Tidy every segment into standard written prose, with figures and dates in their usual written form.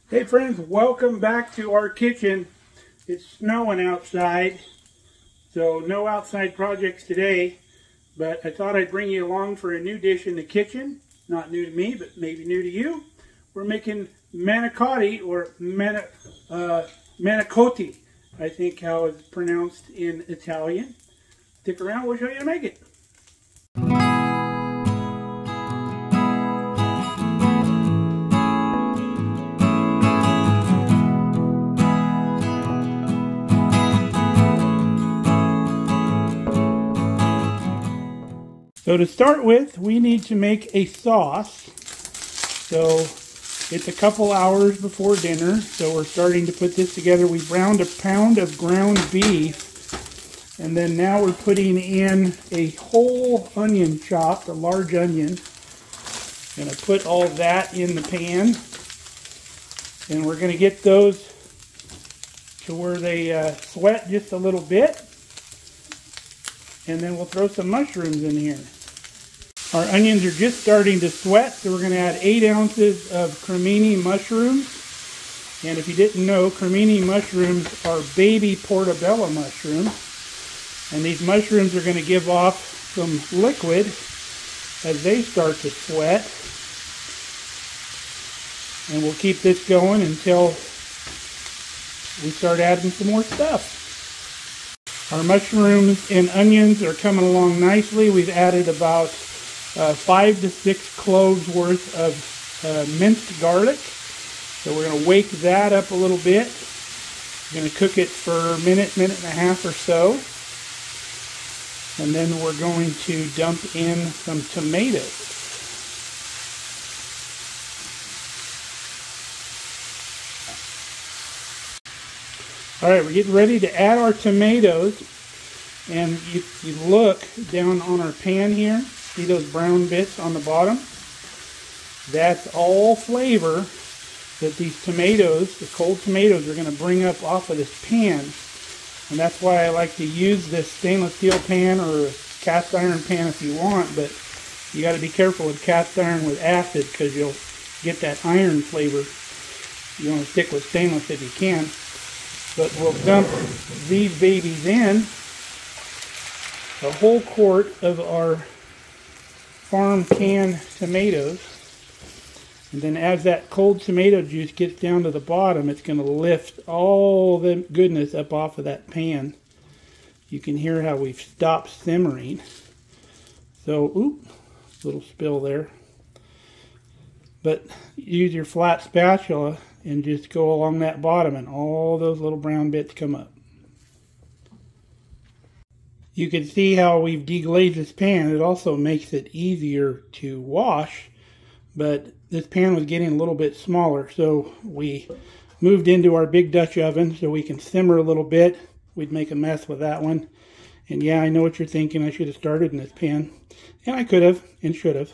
Hey friends, welcome back to our kitchen. It's snowing outside, so no outside projects today, but I thought I'd bring you along for a new dish in the kitchen. Not new to me, but maybe new to you. We're making manicotti, or manicotti, I think how it's pronounced in Italian. Stick around, we'll show you how to make it. So to start with, we need to make a sauce. So it's a couple hours before dinner, so we're starting to put this together. We browned a pound of ground beef, and then now we're putting in a whole onion chopped, a large onion. Gonna put all that in the pan, and we're gonna get those to where they sweat just a little bit, and then we'll throw some mushrooms in here. Our onions are just starting to sweat, so we're going to add 8 ounces of cremini mushrooms. And if you didn't know, cremini mushrooms are baby portobello mushrooms. And these mushrooms are going to give off some liquid as they start to sweat. And we'll keep this going until we start adding some more stuff. Our mushrooms and onions are coming along nicely. We've added about 5 to 6 cloves worth of minced garlic. So we're going to wake that up a little bit. We're going to cook it for a minute and a half or so. And then we're going to dump in some tomatoes. Alright, we're getting ready to add our tomatoes. And if you look down on our pan here, see those brown bits on the bottom? That's all flavor that these tomatoes, the cold tomatoes, are going to bring up off of this pan. And that's why I like to use this stainless steel pan, or a cast iron pan if you want, but you got to be careful with cast iron with acid because you'll get that iron flavor. You want to stick with stainless if you can. But we'll dump these babies in. A whole quart of our farm canned tomatoes, and then as that cold tomato juice gets down to the bottom, it's going to lift all the goodness up off of that pan. You can hear how we've stopped simmering. So, oop, little spill there. But use your flat spatula and just go along that bottom, and all those little brown bits come up. You can see how we've deglazed this pan. It also makes it easier to wash, but this pan was getting a little bit smaller, so we moved into our big Dutch oven so we can simmer a little bit. We'd make a mess with that one. And yeah, I know what you're thinking. I should have started in this pan. And I could have and should have.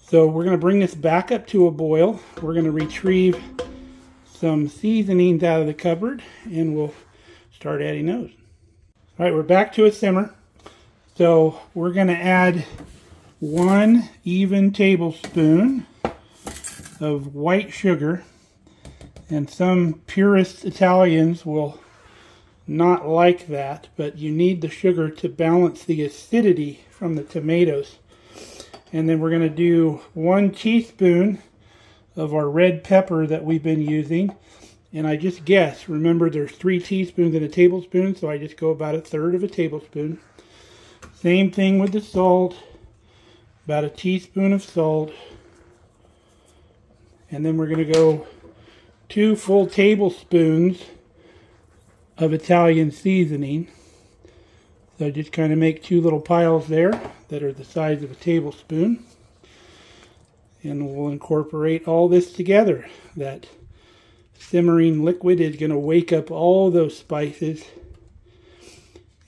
So we're going to bring this back up to a boil. We're going to retrieve some seasonings out of the cupboard, and we'll start adding those. Alright, we're back to a simmer. So we're going to add 1 even tablespoon of white sugar. And some purist Italians will not like that, but you need the sugar to balance the acidity from the tomatoes. And then we're going to do 1 teaspoon of our red pepper that we've been using. And I just guess, remember there's 3 teaspoons in a tablespoon, so I just go about 1/3 of a tablespoon. Same thing with the salt, about 1 teaspoon of salt. And then we're going to go 2 full tablespoons of Italian seasoning. So I just kind of make 2 little piles there that are the size of a tablespoon. And we'll incorporate all this together. That simmering liquid is going to wake up all those spices.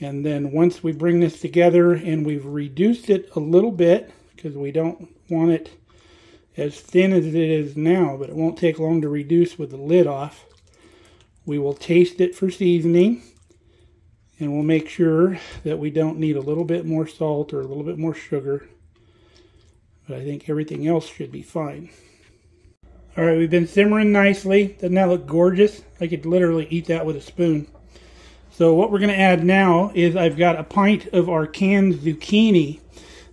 And then once we bring this together and we've reduced it a little bit, because we don't want it as thin as it is now, but it won't take long to reduce with the lid off, we will taste it for seasoning, and we'll make sure that we don't need a little bit more salt or a little bit more sugar. But I think everything else should be fine. All right, we've been simmering nicely. Doesn't that look gorgeous? I could literally eat that with a spoon. So what we're going to add now is I've got a pint of our canned zucchini.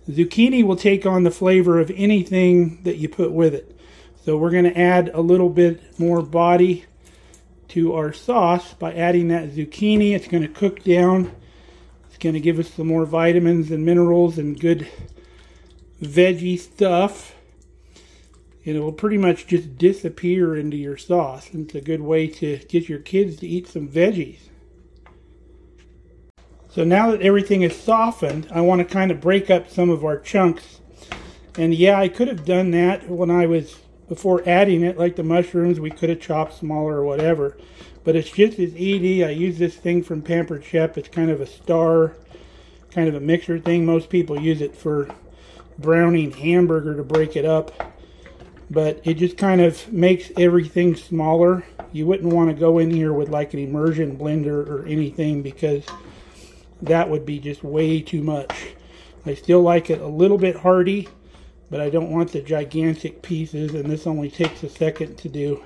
Zucchini will take on the flavor of anything that you put with it. So we're going to add a little bit more body to our sauce by adding that zucchini. It's going to cook down. It's going to give us some more vitamins and minerals and good veggie stuff. And it will pretty much just disappear into your sauce. And it's a good way to get your kids to eat some veggies. So now that everything is softened, I want to kind of break up some of our chunks. And yeah, I could have done that when I was, before adding it, like the mushrooms, we could have chopped smaller or whatever. But it's just as easy. I use this thing from Pampered Chef. It's kind of a star, kind of a mixer thing. Most people use it for browning hamburger to break it up. But it just kind of makes everything smaller. You wouldn't want to go in here with like an immersion blender or anything, because that would be just way too much. I still like it a little bit hearty, but I don't want the gigantic pieces, and this only takes a second to do.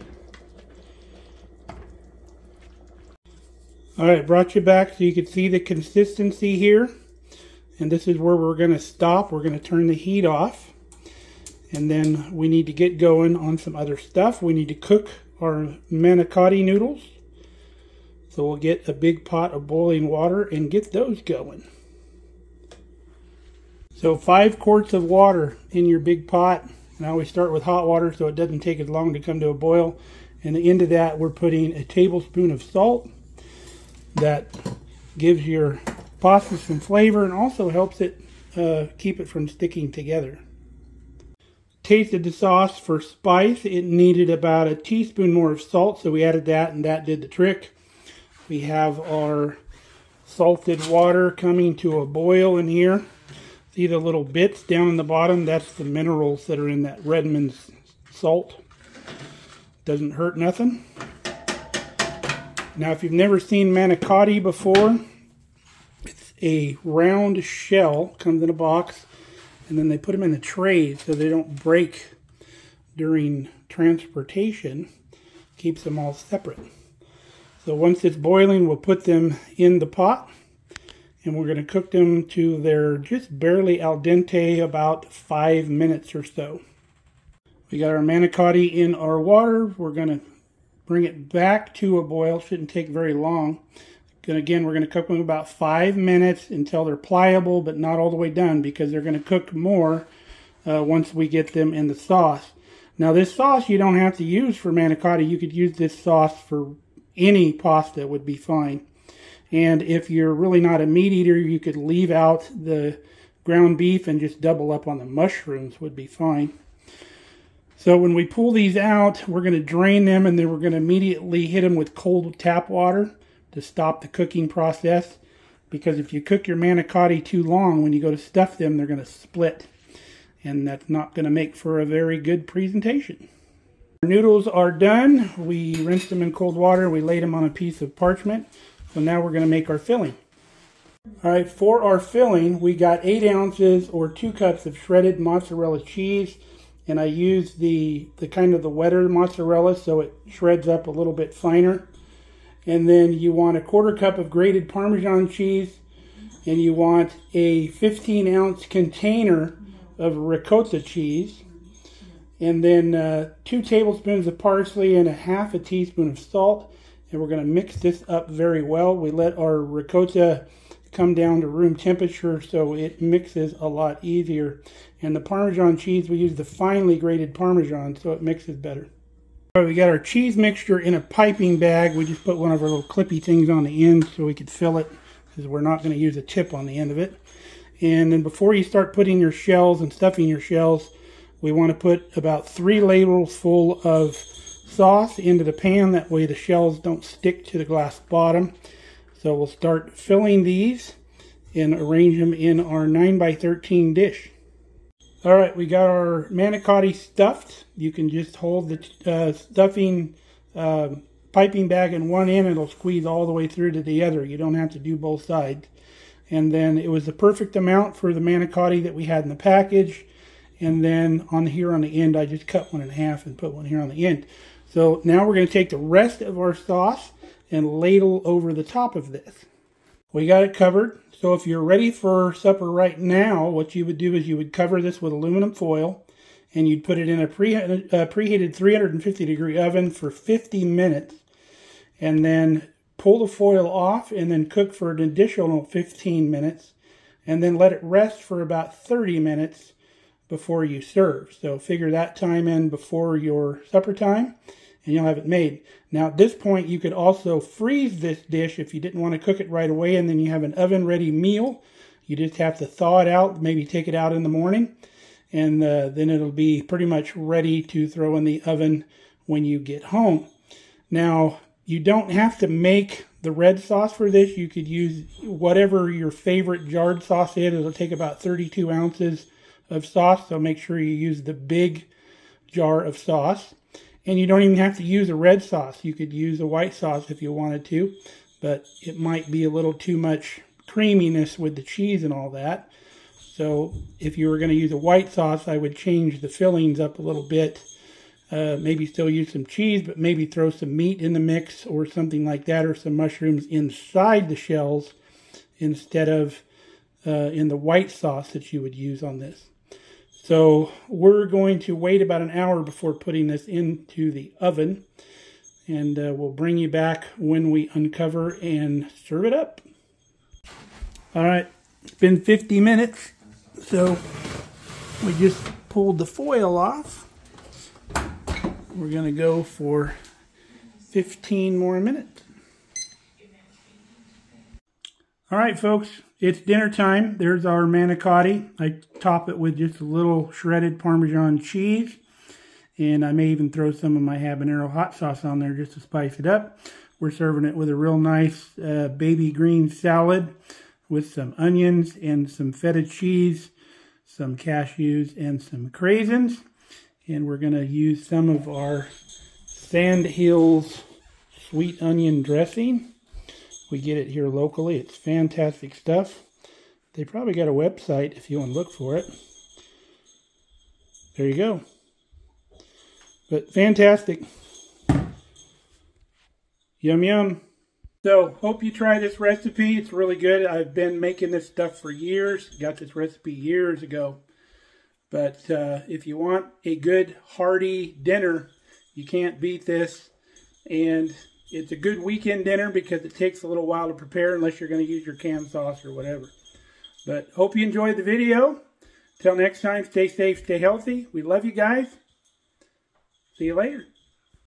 Alright, brought you back so you can see the consistency here. And this is where we're going to stop. We're going to turn the heat off. And then we need to get going on some other stuff. We need to cook our manicotti noodles. So we'll get a big pot of boiling water and get those going. So 5 quarts of water in your big pot. And I always start with hot water so it doesn't take as long to come to a boil. And into that we're putting a tablespoon of salt. That gives your pasta some flavor and also helps it keep it from sticking together. Tasted the sauce for spice. It needed about a teaspoon more of salt, so we added that and that did the trick. We have our salted water coming to a boil in here. See the little bits down in the bottom? That's the minerals that are in that Redmond's salt. Doesn't hurt nothing. Now, if you've never seen manicotti before, it's a round shell, comes in a box, and then they put them in the trays so they don't break during transportation. Keeps them all separate. So once it's boiling, we'll put them in the pot, and we're going to cook them to they're just barely al dente, about 5 minutes or so. We got our manicotti in our water. We're going to bring it back to a boil. Shouldn't take very long. And again, we're going to cook them about 5 minutes until they're pliable, but not all the way done, because they're going to cook more once we get them in the sauce. Now, this sauce you don't have to use for manicotti. You could use this sauce for any pasta, would be fine. And if you're really not a meat eater, you could leave out the ground beef and just double up on the mushrooms, would be fine. So when we pull these out, we're going to drain them, and then we're going to immediately hit them with cold tap water to stop the cooking process. Because if you cook your manicotti too long, when you go to stuff them, they're going to split. And that's not going to make for a very good presentation. Our noodles are done. We rinsed them in cold water. We laid them on a piece of parchment. So now we're going to make our filling. Alright, for our filling, we got 8 ounces or 2 cups of shredded mozzarella cheese. And I used the kind of the wetter mozzarella so it shreds up a little bit finer. And then you want a 1/4 cup of grated Parmesan cheese. And you want a 15-ounce container of ricotta cheese. And then 2 tablespoons of parsley and a 1/2 teaspoon of salt. And we're going to mix this up very well. We let our ricotta come down to room temperature so it mixes a lot easier. And the Parmesan cheese, we use the finely grated Parmesan so it mixes better. All right, we got our cheese mixture in a piping bag. We just put one of our little clippy things on the end so we could fill it, because we're not going to use a tip on the end of it. And then before you start putting your shells and stuffing your shells, we want to put about 3 ladles full of sauce into the pan. That way the shells don't stick to the glass bottom. So we'll start filling these and arrange them in our 9x13 dish. Alright, we got our manicotti stuffed. You can just hold the stuffing piping bag in one end, and it'll squeeze all the way through to the other. You don't have to do both sides. And then it was the perfect amount for the manicotti that we had in the package. And then on here on the end, I just cut one in half and put one here on the end. So now we're going to take the rest of our sauce and ladle over the top of this. We got it covered. So if you're ready for supper right now, what you would do is you would cover this with aluminum foil and you'd put it in a preheated 350-degree oven for 50 minutes. And then pull the foil off and then cook for an additional 15 minutes. And then let it rest for about 30 minutes before you serve. So figure that time in before your supper time and you'll have it made. Now at this point you could also freeze this dish if you didn't want to cook it right away, and then you have an oven ready meal. You just have to thaw it out, maybe take it out in the morning, and then it'll be pretty much ready to throw in the oven when you get home. Now you don't have to make the red sauce for this. You could use whatever your favorite jarred sauce is. It'll take about 32 ounces of sauce, so make sure you use the big jar of sauce. And you don't even have to use a red sauce. You could use a white sauce if you wanted to, but it might be a little too much creaminess with the cheese and all that. So if you were going to use a white sauce, I would change the fillings up a little bit. Maybe still use some cheese, but maybe throw some meat in the mix or something like that, or some mushrooms inside the shells instead of in the white sauce that you would use on this. So we're going to wait about an hour before putting this into the oven, and we'll bring you back when we uncover and serve it up. All right, it's been 50 minutes, so we just pulled the foil off. We're going to go for 15 more minutes. All right, folks, it's dinner time. There's our manicotti. I top it with just a little shredded Parmesan cheese. And I may even throw some of my habanero hot sauce on there just to spice it up. We're serving it with a real nice baby green salad with some onions and some feta cheese, some cashews, and some craisins. And we're going to use some of our Sand Hills sweet onion dressing. We get it here locally. It's fantastic stuff. They probably got a website if you want to look for it. There you go. But fantastic. Yum, yum. So, hope you try this recipe. It's really good. I've been making this stuff for years. Got this recipe years ago. But if you want a good, hearty dinner, you can't beat this. And it's a good weekend dinner because it takes a little while to prepare unless you're going to use your canned sauce or whatever. But hope you enjoyed the video. Till next time, stay safe, stay healthy. We love you guys. See you later.